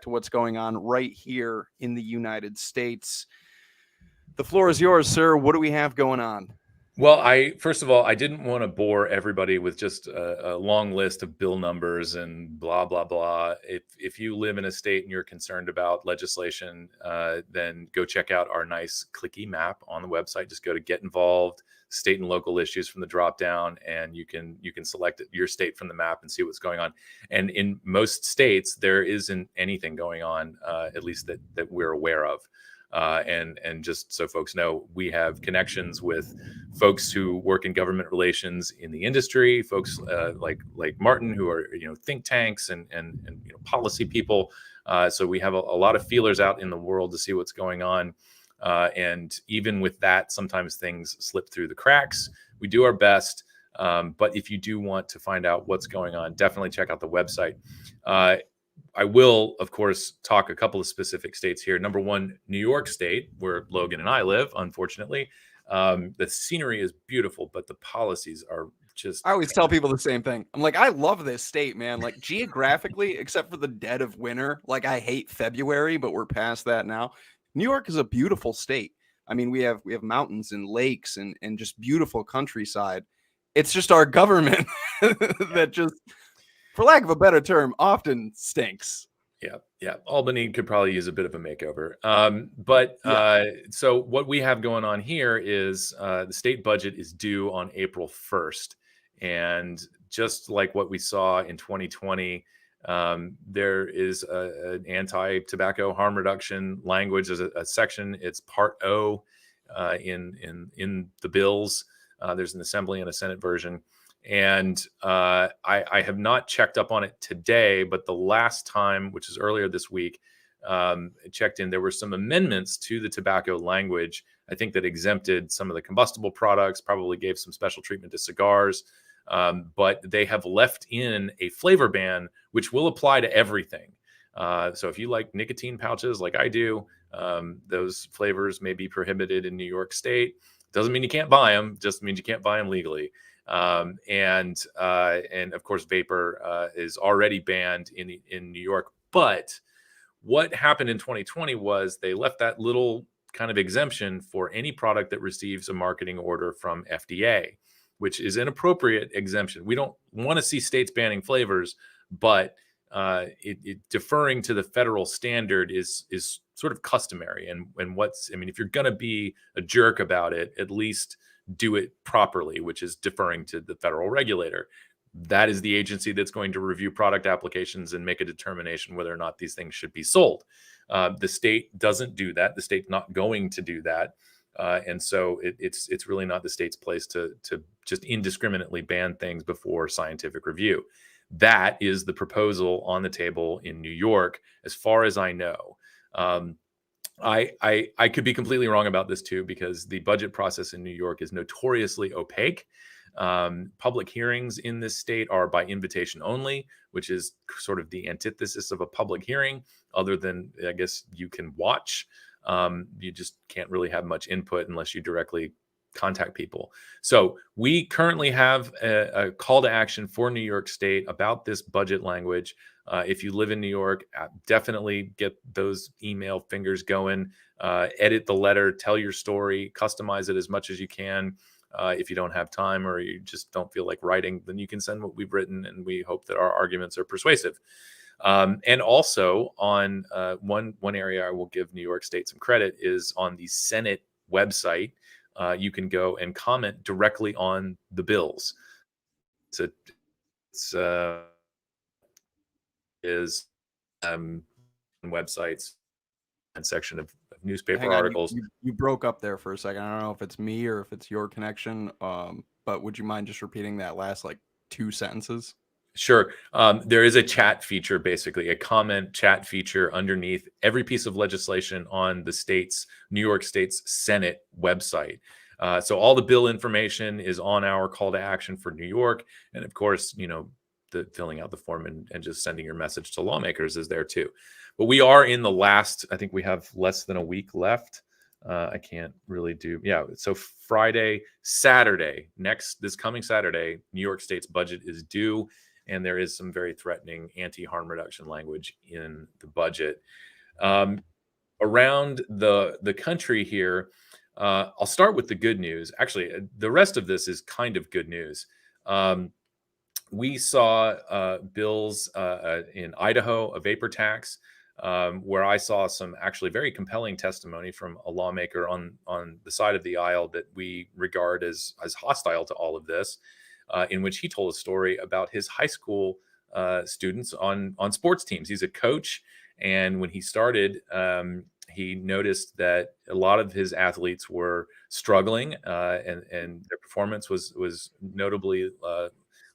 A: what's going on right here in the United States. The floor is yours, sir. What do we have going on?
B: Well, first of all, I didn't want to bore everybody with just a long list of bill numbers and blah, blah, blah. If you live in a state and you're concerned about legislation, then go check out our nice clicky map on the website. Just go to Get Involved, State and Local Issues from the drop down, and you can select your state from the map and see what's going on. And in most states, there isn't anything going on, at least that we're aware of. And just so folks know, we have connections with folks who work in government relations in the industry, folks like Martin, who are think tanks and policy people. So we have a lot of feelers out in the world to see what's going on. And even with that, sometimes things slip through the cracks. We do our best. But if you do want to find out what's going on, definitely check out the website. I will, of course, talk a couple of specific states here. Number one, New York State, where Logan and I live, unfortunately. The scenery is beautiful, but the policies are just...
A: I always tell people the same thing. I'm like, I love this state, man. Like geographically, except for the dead of winter, like I hate February, but we're past that now. New York is a beautiful state. I mean, we have mountains and lakes and just beautiful countryside. It's just our government that just, for lack of a better term, often stinks.
B: Yeah. Albany could probably use a bit of a makeover. So what we have going on here is the state budget is due on April 1st. And just like what we saw in 2020, there is an anti-tobacco harm reduction language. There's a section, it's Part O in the bills. There's an Assembly and a Senate version. And I have not checked up on it today, but the last time, which is earlier this week, checked in, there were some amendments to the tobacco language, I think, that exempted some of the combustible products, probably gave some special treatment to cigars, but they have left in a flavor ban, which will apply to everything. So if you like nicotine pouches like I do, those flavors may be prohibited in New York State. Doesn't mean you can't buy them, just means you can't buy them legally. And of course, vapor is already banned in New York. But what happened in 2020 was they left that little kind of exemption for any product that receives a marketing order from FDA, which is an appropriate exemption. We don't want to see states banning flavors, but deferring to the federal standard is sort of customary. And if you're going to be a jerk about it, at least do it properly, which is deferring to the federal regulator. That is the agency that's going to review product applications and make a determination whether or not these things should be sold. The state doesn't do that. The state's not going to do that. And so it's really not the state's place to just indiscriminately ban things before scientific review. That is the proposal on the table in New York, as far as I know. I could be completely wrong about this too, because the budget process in New York is notoriously opaque. Public hearings in this state are by invitation only, which is sort of the antithesis of a public hearing, other than, I guess, you can watch. You just can't really have much input unless you directly contact people. So we currently have a call to action for New York State about this budget language. If you live in New York, definitely get those email fingers going, edit the letter, tell your story, customize it as much as you can. If you don't have time or you just don't feel like writing, then you can send what we've written, and we hope that our arguments are persuasive. And also on one area I will give New York State some credit is on the Senate website. You can go and comment directly on the bills. Websites and section of newspaper articles.
A: You broke up there for a second. I don't know if it's me or if it's your connection, but would you mind just repeating that last like 2 sentences?
B: Sure. There is a chat feature, basically a comment chat feature underneath every piece of legislation on the New York State's Senate website. So all the bill information is on our call to action for New York. And of course, the filling out the form and just sending your message to lawmakers is there too. But we are in the last, I think we have less than a week left. I can't really do. Yeah. So Saturday, this coming Saturday, New York State's budget is due. And there is some very threatening anti-harm reduction language in the budget. Around the country here, I'll start with the good news. Actually, the rest of this is kind of good news. We saw bills in Idaho, a vapor tax, where I saw some actually very compelling testimony from a lawmaker on the side of the aisle that we regard as hostile to all of this. In which he told a story about his high school students on sports teams. He's a coach, and when he started, he noticed that a lot of his athletes were struggling, and their performance was notably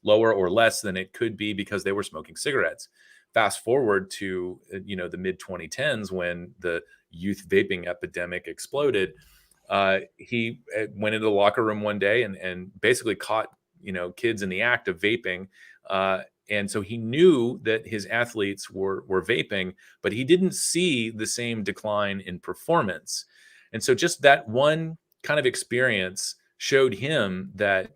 B: lower or less than it could be because they were smoking cigarettes. Fast forward to the mid 2010s when the youth vaping epidemic exploded. He went into the locker room one day and basically caught kids in the act of vaping. And so he knew that his athletes were vaping, but he didn't see the same decline in performance. And so just that one kind of experience showed him that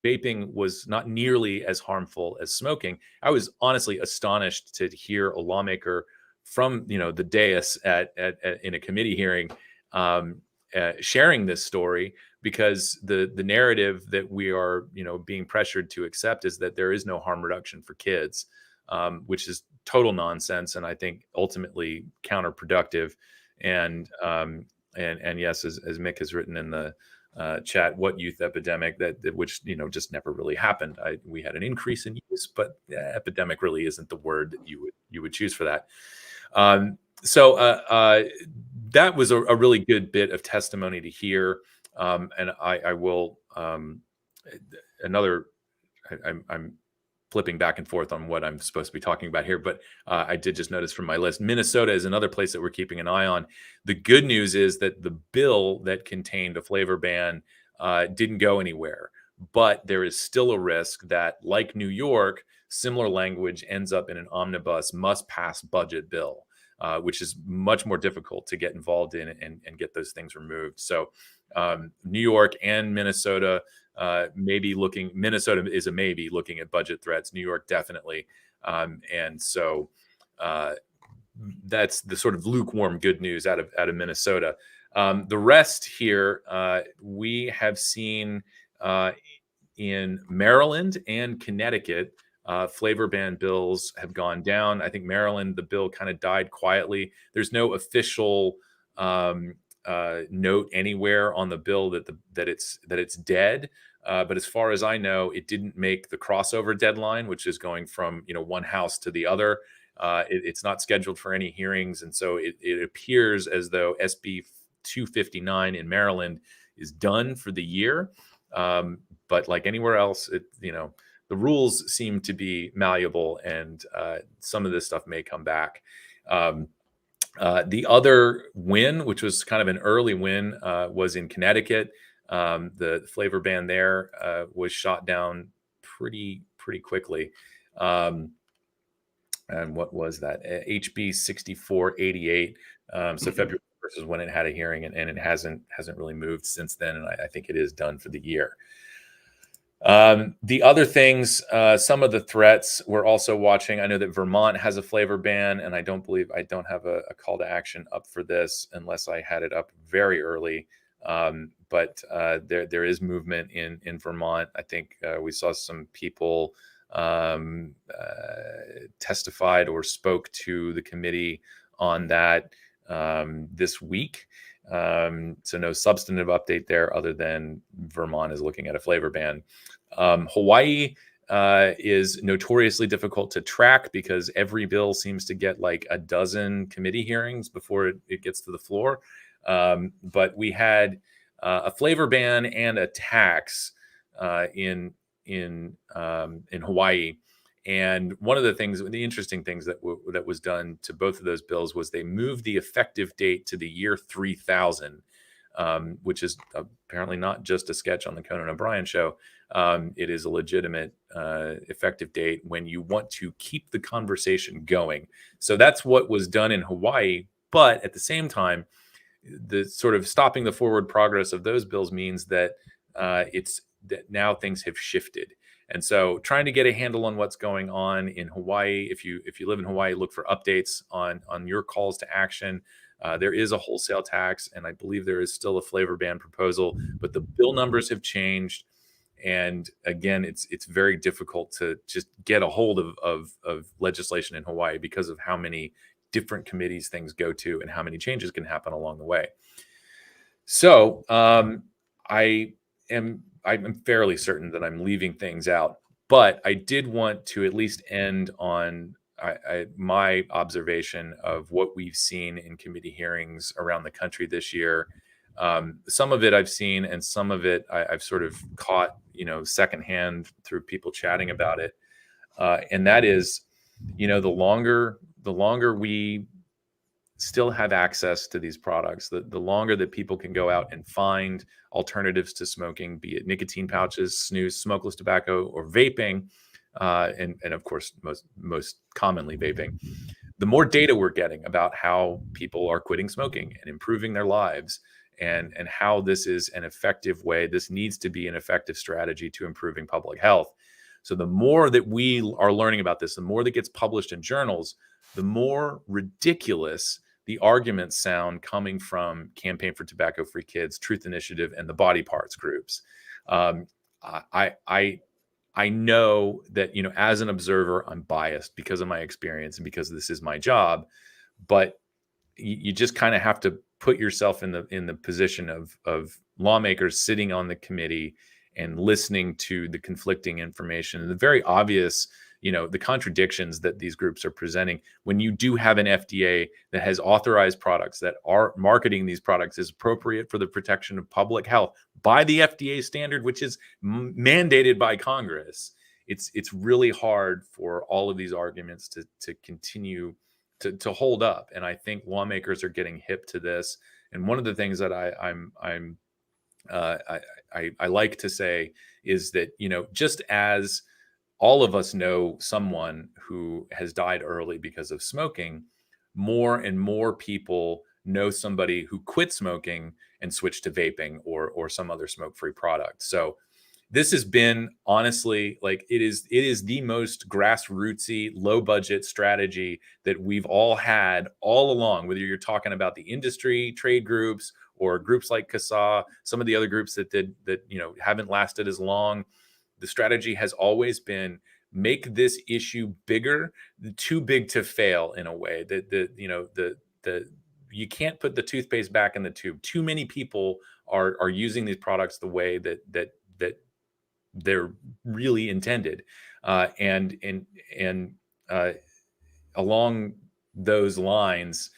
B: vaping was not nearly as harmful as smoking. I was honestly astonished to hear a lawmaker from the dais in a committee hearing sharing this story, because the narrative that we are being pressured to accept is that there is no harm reduction for kids, which is total nonsense, and I think ultimately counterproductive. And yes, as Mick has written in the chat, what youth epidemic that which just never really happened. We had an increase in use, but epidemic really isn't the word that you would choose for that. So that was a really good bit of testimony to hear. And I will I'm flipping back and forth on what I'm supposed to be talking about here, but I did just notice from my list, Minnesota is another place that we're keeping an eye on. The good news is that the bill that contained a flavor ban didn't go anywhere, but there is still a risk that, like New York, similar language ends up in an omnibus must-pass budget bill, which is much more difficult to get involved in and get those things removed. So New York and Minnesota Minnesota is a maybe looking at budget threats. New York definitely. And so that's the sort of lukewarm good news out of Minnesota. The rest here, we have seen in Maryland and Connecticut, flavor ban bills have gone down. I think Maryland, the bill kind of died quietly. There's no official note anywhere on the bill that it's dead. But as far as I know, it didn't make the crossover deadline, which is going from one house to the other. It's not scheduled for any hearings, and so it appears as though SB 259 in Maryland is done for the year. But like anywhere else, the rules seem to be malleable, and some of this stuff may come back. The other win, which was kind of an early win, was in Connecticut. The flavor ban there was shot down pretty quickly. And what was that? HB 6488. So February 1st is when it had a hearing, and it hasn't really moved since then. And I think it is done for the year. The other things, some of the threats we're also watching. I know that Vermont has a flavor ban, and I don't have a call to action up for this unless I had it up very early. But there is movement in Vermont. I think we saw some people testified or spoke to the committee on that this week. So no substantive update there other than Vermont is looking at a flavor ban. Hawaii is notoriously difficult to track because every bill seems to get like a dozen committee hearings before it gets to the floor. But we had a flavor ban and a tax in Hawaii. And one of the interesting things that was done to both of those bills was they moved the effective date to the year 3000, which is apparently not just a sketch on the Conan O'Brien show. It is a legitimate effective date when you want to keep the conversation going. So that's what was done in Hawaii. But at the same time, the sort of stopping the forward progress of those bills means that that now things have shifted. And so trying to get a handle on what's going on in Hawaii, if you live in Hawaii, look for updates on your calls to action. There is a wholesale tax, and I believe there is still a flavor ban proposal, but the bill numbers have changed. And again, it's very difficult to just get a hold of legislation in Hawaii because of how many different committees things go to and how many changes can happen along the way. So I'm fairly certain that I'm leaving things out, but I did want to at least end on my observation of what we've seen in committee hearings around the country this year. Some of it I've seen, and some of it I've sort of caught, secondhand through people chatting about it. And that is, the longer we still have access to these products. The longer that people can go out and find alternatives to smoking, be it nicotine pouches, snus, smokeless tobacco, or vaping, and of course, most commonly vaping, the more data we're getting about how people are quitting smoking and improving their lives, and how this is an effective way. This needs to be an effective strategy to improving public health. So the more that we are learning about this, the more that gets published in journals, the more ridiculous the arguments sound coming from Campaign for Tobacco-Free Kids, Truth Initiative, and the Body Parts groups. I know that, as an observer, I'm biased because of my experience and because this is my job, but you just kind of have to put yourself in the position of lawmakers sitting on the committee and listening to the conflicting information and the very obvious, the contradictions that these groups are presenting. When you do have an FDA that has authorized products that are marketing these products as appropriate for the protection of public health by the FDA standard, which is mandated by Congress, it's really hard for all of these arguments to continue to hold up. And I think lawmakers are getting hip to this. And one of the things that I like to say is that, just as all of us know someone who has died early because of smoking, more and more people know somebody who quit smoking and switched to vaping or some other smoke-free product. So this has been, honestly, like, it is the most grassrootsy, low budget strategy that we've all had all along, whether you're talking about the industry, trade groups, or groups like CASAA, some of the other groups that haven't lasted as long. The strategy has always been make this issue bigger, too big to fail, in a way that you can't put the toothpaste back in the tube. Too many people are using these products the way that they're really intended, and along those lines,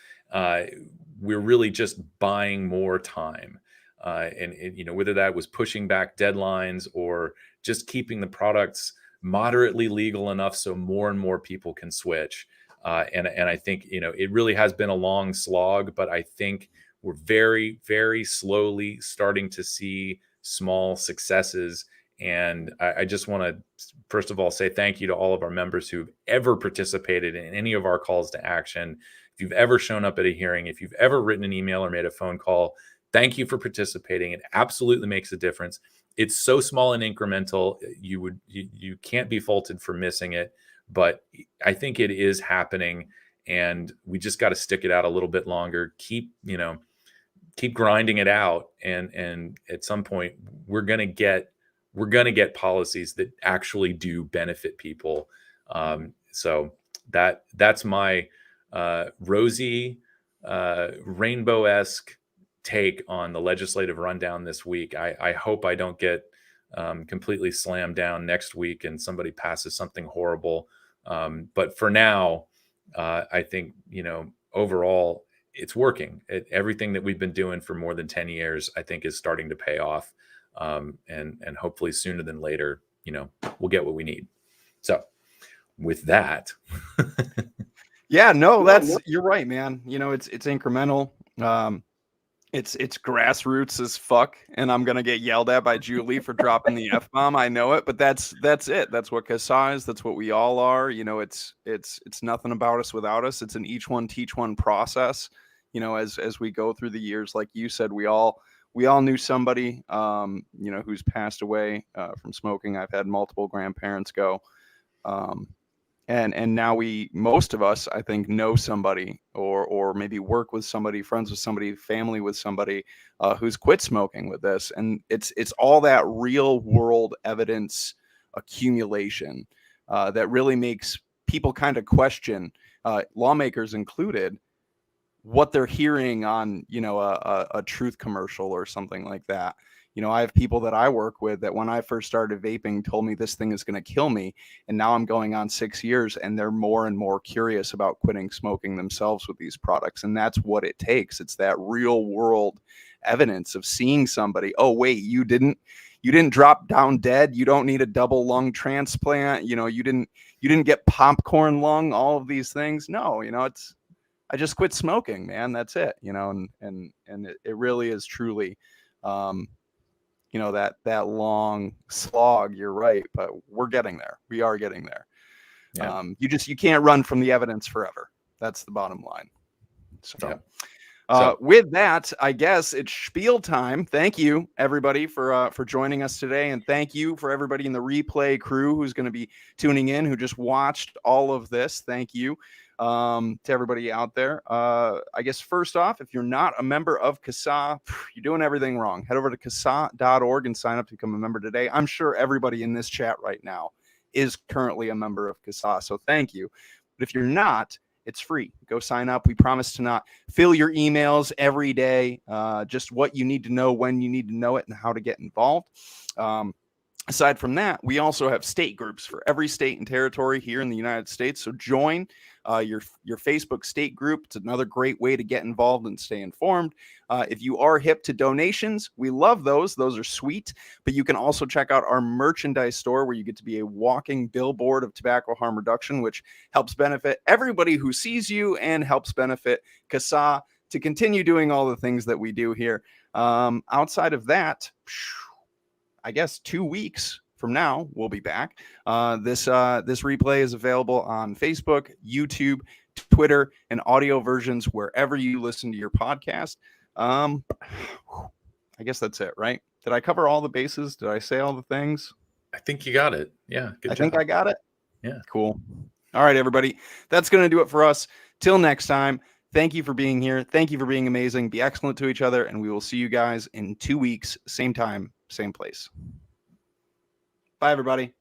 B: we're really just buying more time, and whether that was pushing back deadlines or just keeping the products moderately legal enough so more and more people can switch. And I think, it really has been a long slog, but I think we're very, very slowly starting to see small successes. And I just want to, first of all, say thank you to all of our members who've ever participated in any of our calls to action. If you've ever shown up at a hearing, if you've ever written an email or made a phone call, thank you for participating. It absolutely makes a difference. It's so small and incremental. You can't be faulted for missing it, but I think it is happening, and we just got to stick it out a little bit longer. Keep grinding it out, and at some point we're gonna get policies that actually do benefit people. So that's my rosy, rainbow-esque take on the legislative rundown this week. I hope I don't get completely slammed down next week and somebody passes something horrible. But for now, I think, overall, it's working. Everything that we've been doing for more than 10 years, I think, is starting to pay off. And hopefully sooner than later, we'll get what we need. So with that.
A: Yeah, no, you're right, man. It's incremental. It's grassroots as fuck, and I'm gonna get yelled at by Julie for dropping the F-bomb. I know it, but that's it. That's what CASAA is. That's what we all are. It's nothing about us without us. It's an each one teach one process. As we go through the years, like you said, we all knew somebody, who's passed away from smoking. I've had multiple grandparents go. And now most of us, I think, know somebody or maybe work with somebody, friends with somebody, family with somebody who's quit smoking with this. And it's all that real world evidence accumulation that really makes people kind of question, lawmakers included, what they're hearing on, a truth commercial or something like that. I have people that I work with that when I first started vaping told me this thing is going to kill me. And now I'm going on 6 years and they're more and more curious about quitting smoking themselves with these products. And that's what it takes. It's that real world evidence of seeing somebody. Oh, wait, you didn't drop down dead. You don't need a double lung transplant. You didn't get popcorn lung, all of these things. No, I just quit smoking, man. That's it, you know, and it really is truly, you know, that long slog. You're right, but we're getting there. We are getting there.
B: Yeah.
A: You can't run from the evidence forever. That's the bottom line. So.
B: Yeah.
A: With that, I guess it's spiel time. Thank you, everybody, for joining us today, and thank you for everybody in the replay crew who's going to be tuning in, who just watched all of this. Thank you to everybody out there. I guess first off, if you're not a member of CASAA, you're doing everything wrong. Head over to CASAA.org and sign up to become a member today. I'm sure everybody in this chat right now is currently a member of CASAA, so thank you. But if you're not, it's free. Go sign up. We promise to not fill your emails every day. Just what you need to know, when you need to know it, and how to get involved. Aside from that, we also have state groups for every state and territory here in the United States. So join your Facebook state group. It's another great way to get involved and stay informed. If you are hip to donations, we love those. Those are sweet. But you can also check out our merchandise store, where you get to be a walking billboard of tobacco harm reduction, which helps benefit everybody who sees you and helps benefit CASAA to continue doing all the things that we do here. Outside of that, I guess 2 weeks from now, we'll be back. This replay is available on Facebook, YouTube, Twitter, and audio versions wherever you listen to your podcast. I guess that's it, right? Did I cover all the bases? Did I say all the things?
B: I think you got it. Yeah. Good job.
A: I think I got it.
B: Yeah.
A: Cool. All right, everybody. That's going to do it for us. Till next time. Thank you for being here. Thank you for being amazing. Be excellent to each other. And we will see you guys in 2 weeks. Same time, same place. Bye, everybody.